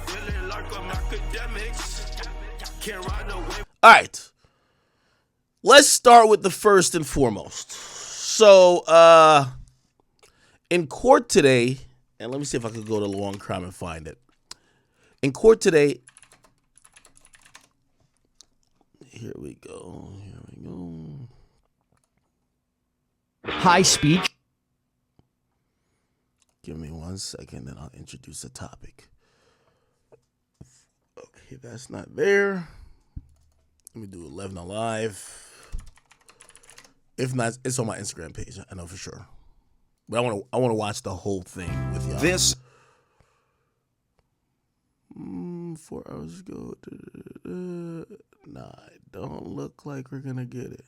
feeling like I'm Akademiks. Can't ride away. All right. Let's start with the first and foremost. So, in court today, and let me see if I could go to Long Crime and find it. In court today, here we go. High speed. Give me 1 second, then I'll introduce the topic. Okay, that's not there. Let me do 11 Alive. If not, it's on my Instagram page. I know for sure. But I want to watch the whole thing with y'all. This 4 hours ago. Nah, it don't look like we're gonna get it.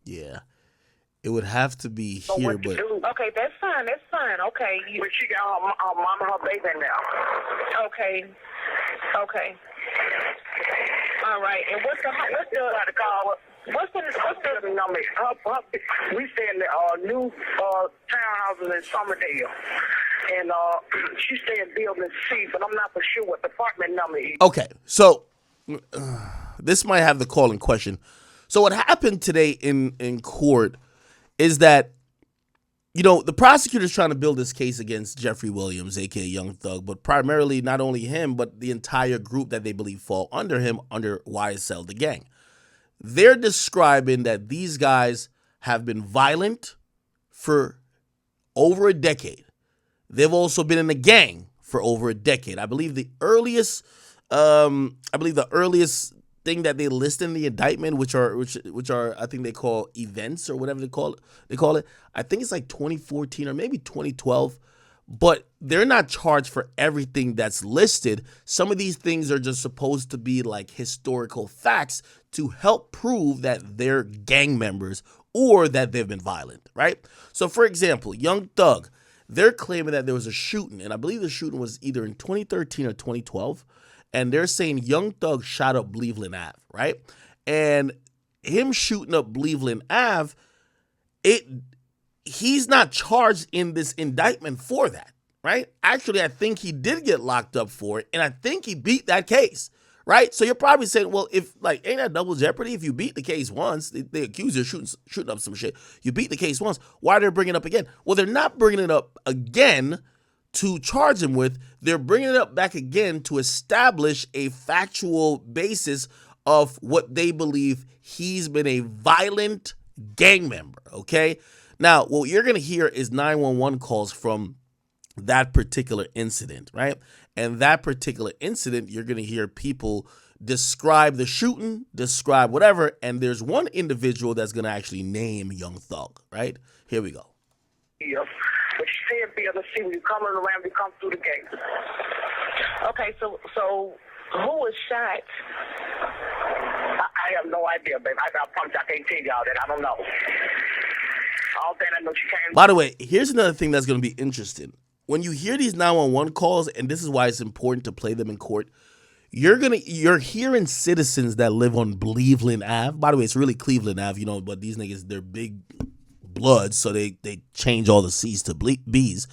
Yeah, it would have to be here, but Okay, that's fine. That's fine. Okay. But she got her mom and her baby now. Okay. Okay. All right. And what's the number? We stay in the new townhouses in Somerdale. And she stay in Bleveland Safer, but I'm not for sure what department number is. okay. So this might have the call in question. So what happened today in court is that, you know, the prosecutor's trying to build this case against Jeffrey Williams, a.k.a. Young Thug, but primarily not only him, but the entire group that they believe fall under him, under YSL, the gang. They're describing that these guys have been violent for over a decade. They've also been in the gang for over a decade. I believe the earliest thing that they list in the indictment, which are I think they call events or whatever they call it. I think it's like 2014 or maybe 2012, but they're not charged for everything that's listed. Some of these things are just supposed to be like historical facts to help prove that they're gang members or that they've been violent, right? So for example, Young Thug, they're claiming that there was a shooting, and I believe the shooting was either in 2013 or 2012. And they're saying Young Thug shot up Bleveland Ave, right? And him shooting up Bleveland Ave, he's not charged in this indictment for that, right? Actually, I think he did get locked up for it, and I think he beat that case, right? So you're probably saying, well, if like ain't that double jeopardy? If you beat the case once, they accuse you of shooting up some shit. You beat the case once. Why are they bringing it up again? Well, they're not bringing it up again to charge him with. They're bringing it up back again to establish a factual basis of what they believe he's been a violent gang member, okay? Now, what you're going to hear is 911 calls from that particular incident, right? And that particular incident, you're going to hear people describe the shooting, describe whatever, and there's one individual that's going to actually name Young Thug, right? Here we go. Yeah. But she said, be able to see when you coming around, you come through the gate. Okay, so who was shot? I have no idea, babe. I promise I can't tell y'all that. I don't know. All that I know, she came. By the way, here's another thing that's going to be interesting. When you hear these 911 calls, and this is why it's important to play them in court, you're hearing citizens that live on Bleveland Ave. By the way, it's really Cleveland Ave, you know, but these niggas, they're big blood, so they change all the C's to B's.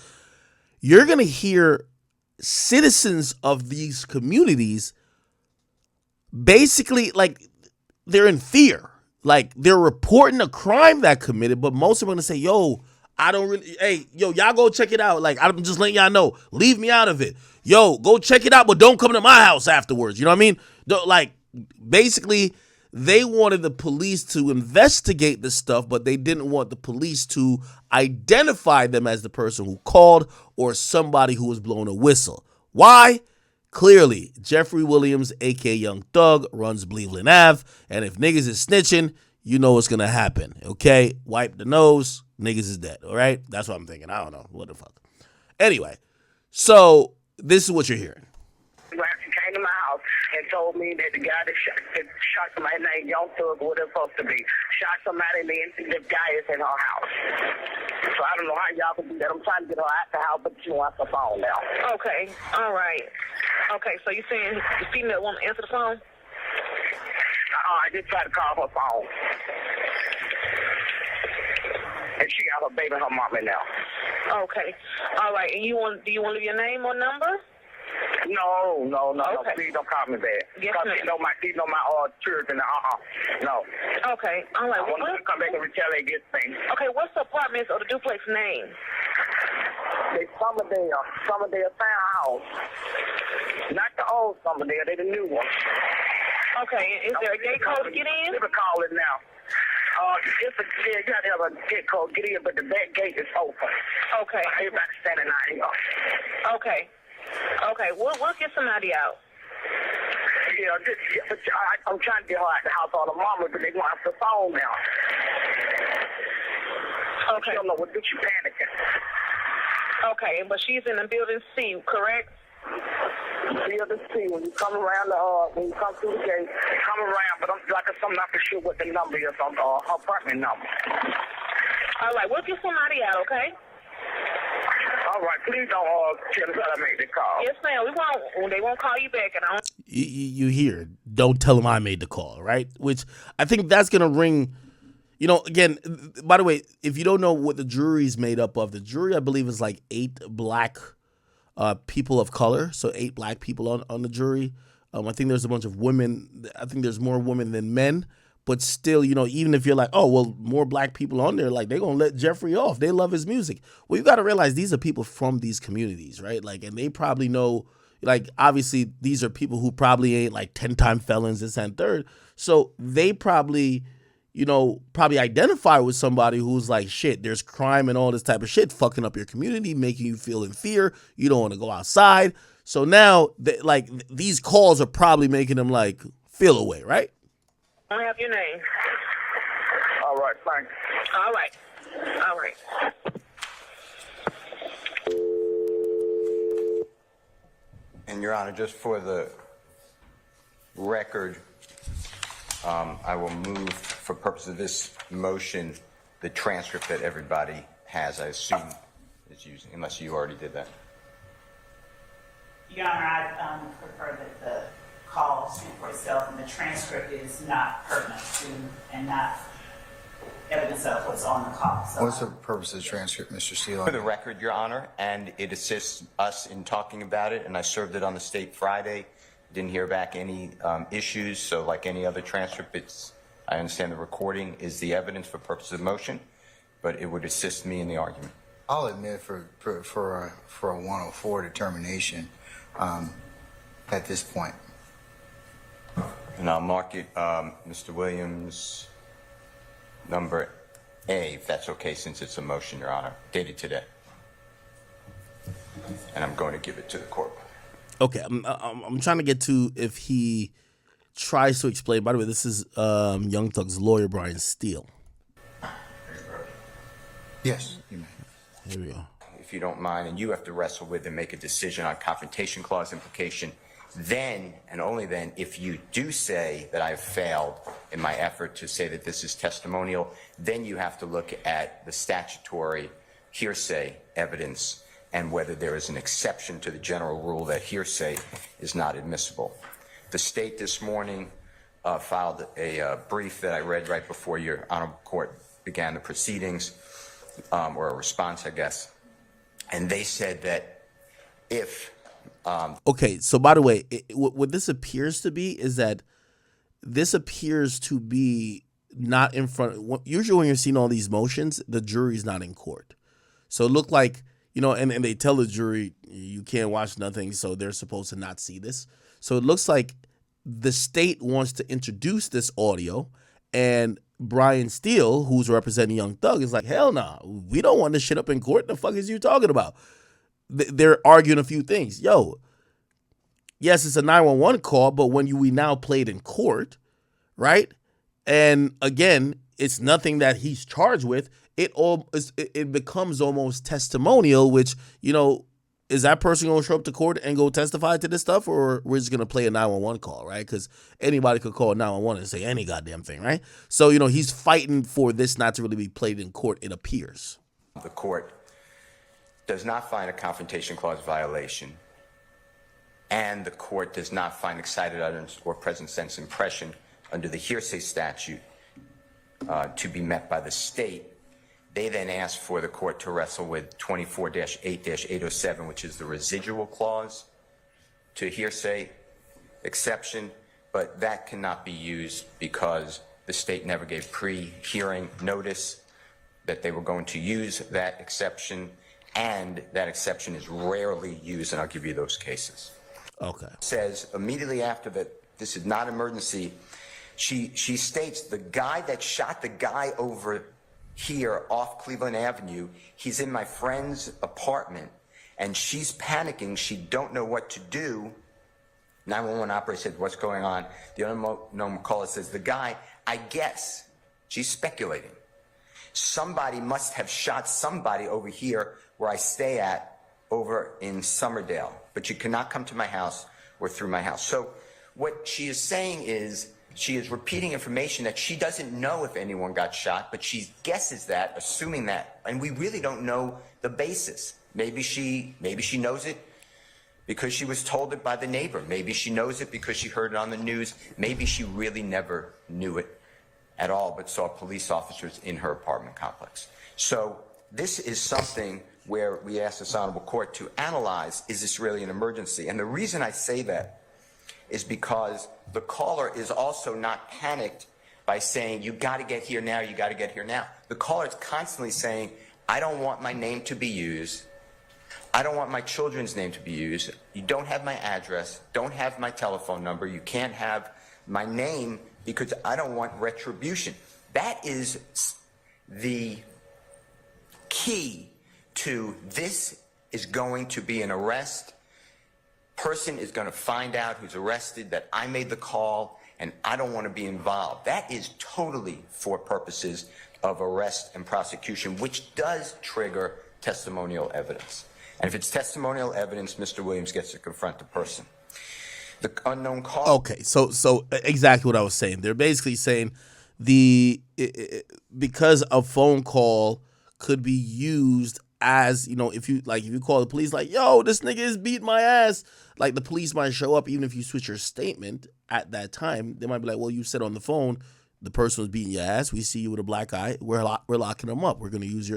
You're going to hear citizens of these communities basically, like, they're in fear. Like, they're reporting a crime that committed, but most of them are going to say, yo, y'all go check it out. Like, I'm just letting y'all know, leave me out of it. Yo, go check it out, but don't come to my house afterwards. You know what I mean? Like, basically, they wanted the police to investigate this stuff, but they didn't want the police to identify them as the person who called or somebody who was blowing a whistle. Why? Clearly, Jeffrey Williams, a.k.a. Young Thug, runs Bleveland Ave, and if niggas is snitching, you know what's going to happen, okay? Wipe the nose, niggas is dead, all right? That's what I'm thinking. I don't know. What the fuck? Anyway, so this is what you're hearing. She came to my house and told me that the guy that shot somebody named Young Thug, what it's supposed to be, shot somebody and the guy is in her house. So I don't know how y'all can do that. I'm trying to get her out the house, but she wants the phone now. Okay, all right. Okay, so you're saying the female won't answer the phone? I just tried to call her phone. and she got her baby and her mama now. Okay. All right. And do you want to leave your name or number? No. Okay. Please don't call me back. Yes, Because ma'am. these know my children. No. Okay. All right. I want to come back and retaliate against things. Okay. What's the apartment or the duplex name? They Summerdale Townhouse. Not the old Summerdale, they the new one. Okay. Is there a gate code to get in? Let me call it now. You got to have a gate code get in, but the back gate is open. Okay. Everybody's standing out here. Okay. Okay. We'll get somebody out. Yeah, but I'm trying to get her out the house on the mama, but they want off the phone now. Okay. She don't know what to do. She panicking. Okay, but she's in the building C, correct? Building C. When you come around when you come through the gate, come around. But I'm not for sure what the number is on her apartment number. All right, we'll get somebody out, okay? All right, please don't tell us how to make the call. Yes, ma'am. We won't. They won't call you back, and I don't. You hear, don't tell them I made the call, right? Which I think that's going to ring, again, by the way, if you don't know what the jury's made up of, the jury, I believe, is like 8 black people of color. So 8 black people on the jury. I think there's a bunch of women. I think there's more women than men. But still, even if you're like, oh, well, more black people on there, like, they're going to let Jeffrey off. They love his music. Well, you got to realize these are people from these communities, right? Like, and they probably know, like, obviously, these are people who probably ain't like 10-time felons, this and third. So they probably, identify with somebody who's like, shit, there's crime and all this type of shit fucking up your community, making you feel in fear. You don't want to go outside. So now, these calls are probably making them, like, feel away, right? I have your name. All right, thanks. All right. All right. And Your Honor, just for the record, I will move, for purpose of this motion, the transcript that everybody has, I assume, is using, unless you already did that. Your Honor, I prefer that the call speak for itself, and the transcript is not pertinent to and not evidence of what's on the call. So What's the purpose of the transcript, Mr. Steele? For the record, Your Honor, and it assists us in talking about it, and I served it on the state Friday. Didn't hear back any issues, so like any other transcript, I understand the recording is the evidence for purposes of motion, but it would assist me in the argument. I'll admit for a 104 determination at this point. And I'll mark it, Mr. Williams, number A, if that's okay, since it's a motion, Your Honor, dated today. And I'm going to give it to the court. Okay, I'm trying to get to if he tries to explain. By the way, this is Young Thug's lawyer, Brian Steele. Yes, you may. Here we go. If you don't mind, and you have to wrestle with and make a decision on confrontation clause implication, then, and only then, if you do say that I've failed in my effort to say that this is testimonial, then you have to look at the statutory hearsay evidence and whether there is an exception to the general rule that hearsay is not admissible. The state this morning filed a brief that I read right before your honorable court began the proceedings, or a response, I guess. And they said that if Okay, so by the way, what this appears to be is that this appears to be not in front. Usually when you're seeing all these motions, the jury's not in court. So it looked like, and they tell the jury, you can't watch nothing, so they're supposed to not see this. So it looks like the state wants to introduce this audio, and Brian Steele, who's representing Young Thug, is like, hell nah, we don't want this shit up in court. The fuck is you talking about? They're arguing a few things. Yo, yes, it's a 911 call, but when we now played in court, right? And again, it's nothing that he's charged with. It becomes almost testimonial, which, is that person going to show up to court and go testify to this stuff, or we're just going to play a 911 call, right? Because anybody could call 911 and say any goddamn thing, right? So, he's fighting for this not to really be played in court, it appears. the court does not find a confrontation clause violation, and the court does not find excited utterance or present sense impression under the hearsay statute to be met by the state, They then asked for the court to wrestle with 24-8-807, which is the residual clause to hearsay exception, but that cannot be used because the state never gave pre-hearing notice that they were going to use that exception, and that exception is rarely used, and I'll give you those cases. Okay. It says immediately after that this is not emergency, she states the guy that shot the guy over here off Cleveland Avenue, he's in my friend's apartment, and she's panicking. She don't know what to do. 911 operator said, what's going on? The unknown caller says, the guy, I guess, she's speculating, somebody must have shot somebody over here where I stay at over in Summerdale, but you cannot come to my house or through my house. So what she is saying is she is repeating information that she doesn't know if anyone got shot, but she guesses that, assuming that, and we really don't know the basis. Maybe she knows it because she was told it by the neighbor. Maybe she knows it because she heard it on the news. Maybe she really never knew it at all, but saw police officers in her apartment complex. So this is something where we ask this honorable court to analyze, is this really an emergency? And the reason I say that is because the caller is also not panicked by saying, you got to get here now, you got to get here now. The caller is constantly saying, I don't want my name to be used. I don't want my children's name to be used. You don't have my address, don't have my telephone number, you can't have my name because I don't want retribution. That is the key to this is going to be an arrest. Person is going to find out who's arrested that I made the call and I don't want to be involved. That is totally for purposes of arrest and prosecution, which does trigger testimonial evidence. And if it's testimonial evidence, Mr. Williams gets to confront the person. The unknown caller. Okay, so exactly what I was saying. They're basically saying because a phone call could be used as, if you call the police like, yo, this nigga is beating my ass, like the police might show up even if you switch your statement at that time. They might be like, well, you said on the phone the person was beating your ass. We see you with a black eye. We're locking them up. We're going to use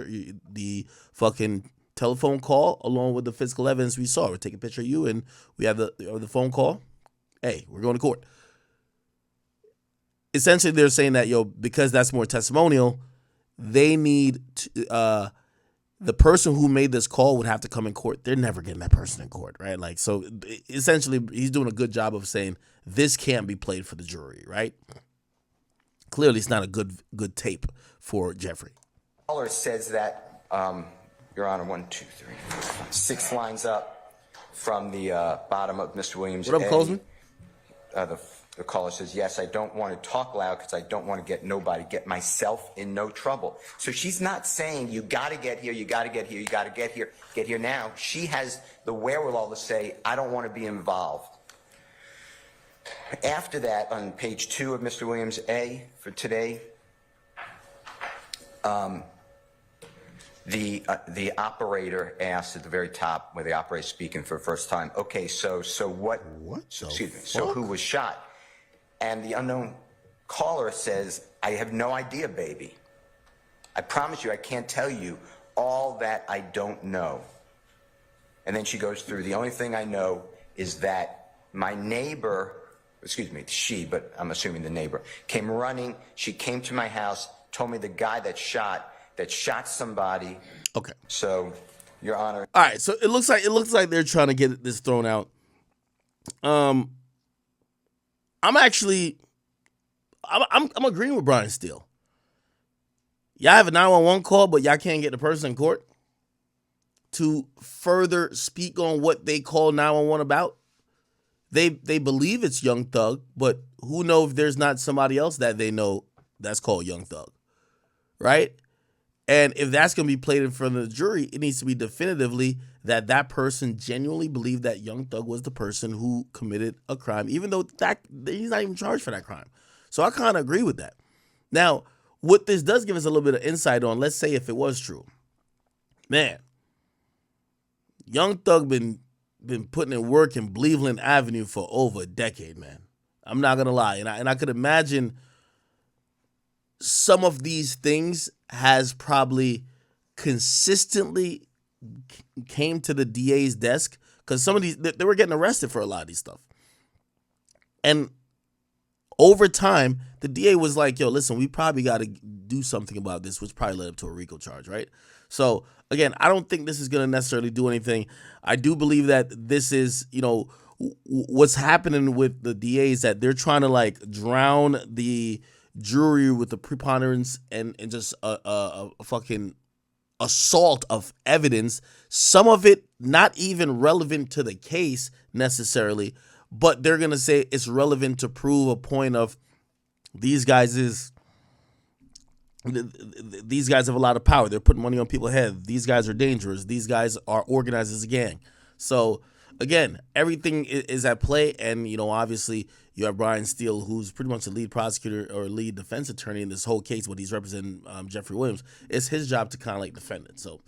the fucking telephone call along with the physical evidence we saw. We'll take a picture of you and we have the phone call. Hey, we're going to court. Essentially, they're saying that, because that's more testimonial, they need to, the person who made this call would have to come in court. They're never getting that person in court, right? Like, so essentially, he's doing a good job of saying this can't be played for the jury, right? Clearly, it's not a good tape for Jeffrey. Caller says that, Your Honor, 1, 2, 3, 4, 5, 6 lines up from the bottom of Mr. Williams. What up, Coleman? The caller says, yes, I don't want to talk loud because I don't want to get myself in no trouble. So she's not saying you got to get here, you got to get here, you got to get here now. She has the wherewithal to say, I don't want to be involved. After that, on page 2 of Mr. Williams A for today, the operator asked at the very top, where the operator speaking for the first time, okay, so what? Excuse me. So who was shot? And the unknown caller says, I have no idea, baby. I promise you, I can't tell you all that I don't know. And then she goes through, the only thing I know is that my neighbor, she, but I'm assuming the neighbor, came running. She came to my house, told me the guy that shot somebody. Okay. So, Your Honor. All right. So it looks like they're trying to get this thrown out. I'm agreeing with Brian Steele. Y'all have a 911 call, but y'all can't get the person in court to further speak on what they call 911 about. They believe it's Young Thug, but who knows if there's not somebody else that they know that's called Young Thug, right? And if that's going to be played in front of the jury, it needs to be definitively that person genuinely believed that Young Thug was the person who committed a crime, even though he's not even charged for that crime. So I kind of agree with that. Now, what this does give us a little bit of insight on, let's say if it was true. Man, Young Thug been putting in work in Bleveland Avenue for over a decade, man. I'm not going to lie. And I could imagine some of these things has probably consistently came to the DA's desk, because some of these, they were getting arrested for a lot of these stuff. And over time, the DA was like, yo, listen, we probably got to do something about this, which probably led up to a RICO charge, right? So, again, I don't think this is going to necessarily do anything. I do believe that this is, what's happening with the DA is that they're trying to, like, drown the jury with the preponderance and just a fucking assault of evidence. Some of it not even relevant to the case necessarily, but they're going to say it's relevant to prove a point of these guys have a lot of power. They're putting money on people's heads. These guys are dangerous. These guys are organized as a gang. So, again, everything is at play. And, obviously you have Brian Steele, who's pretty much the lead prosecutor or lead defense attorney in this whole case, but he's representing Jeffrey Williams. It's his job to kind of like defend it. So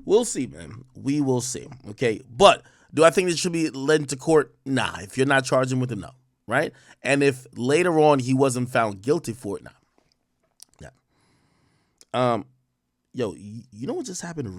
we'll see, man. We will see. Okay. But do I think this should be led to court? Nah. If you're not charging with it, no. Right? And if later on he wasn't found guilty for it, nah. Yo, you know what just happened